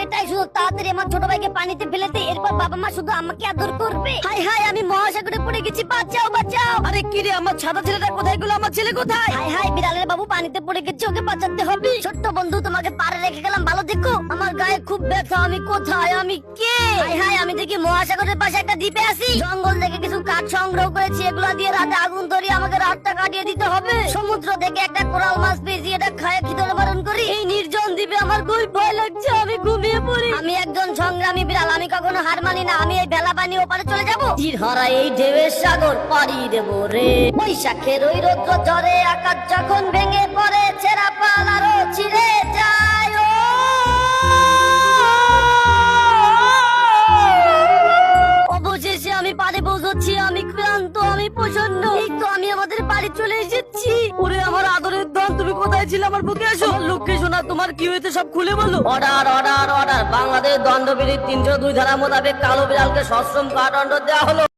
এটাই শুধু তাড়াতাড়ি আমার ছোট ভাইকে পানিতে ফেলে দে, এরপর বাবা মা শুধু আমাকে আদর করবে। হাই হাই, আমি মহাসাগরে পড়ে গেছি, বাঁচাও বাঁচাও। আরে কি রে, আমার সাদা ছেলেটা কোথায় গেল? আমার ছেলে কোথায়? হাই হাই, বিড়ালের বাবু পানিতে পড়ে গেছে, ওকে বাঁচাতে হবে। ছোট্ট বন্ধু, তোমাকে পারে রেখে গেলাম, ভালো দেখো। আমার গায়ে খুব ব্যথা, আমি কোথায়, আমি কে? হাই হাই, আমি দেখি মহাসাগরের পাশে একটা দ্বীপে আছি। জঙ্গল থেকে কিছু কাঠ সংগ্রহ করেছি, এগুলো দিয়ে রাতে আগুন ধরিয়ে আমাকে রাতটা কাটিয়ে দিতে হবে। সমুদ্র থেকে একটা কোরাল মাছ পেয়েছি, এটা খায় খিদে বারণ করি। এই নির্জন দ্বীপে আমার খুব ভয় লাগছে, আমি ঘুমিয়ে পড়ি। আমি একজন সংগ্রামী বিড়াল, আমি কখনো হার মানি না। আমি এই বেলা পানি ওপারে চলে যাবো, ধরা এই ঢেউয়ের সাগর পাড়ি দেবো রে। বৈশাখের ওই রৌদ্র ঝরে আকাশ যখন ভেঙে পড়ে, ছেঁড়া পাল আরো ছিঁড়ে যায়। অবশেষে আমি পাড়ে পৌঁছচ্ছি, আমি ক্লান্ত, আমি প্রসন্ন। এই তো আমি আমাদের বাড়ি চলে এসেছি। ওরে আমার আদরের ধন, তুমি কোথায় ছিলে? আমার বুকে আসো। লক্ষ্মী সোনা, তোমার কি হয়েছে সব খুলে বলো। Order order order. বাংলাদেশ দণ্ডবিধি 302 ধারা মোতাবেক কালো বিড়ালকে সশ্রম কারাদণ্ড দেওয়া হলো।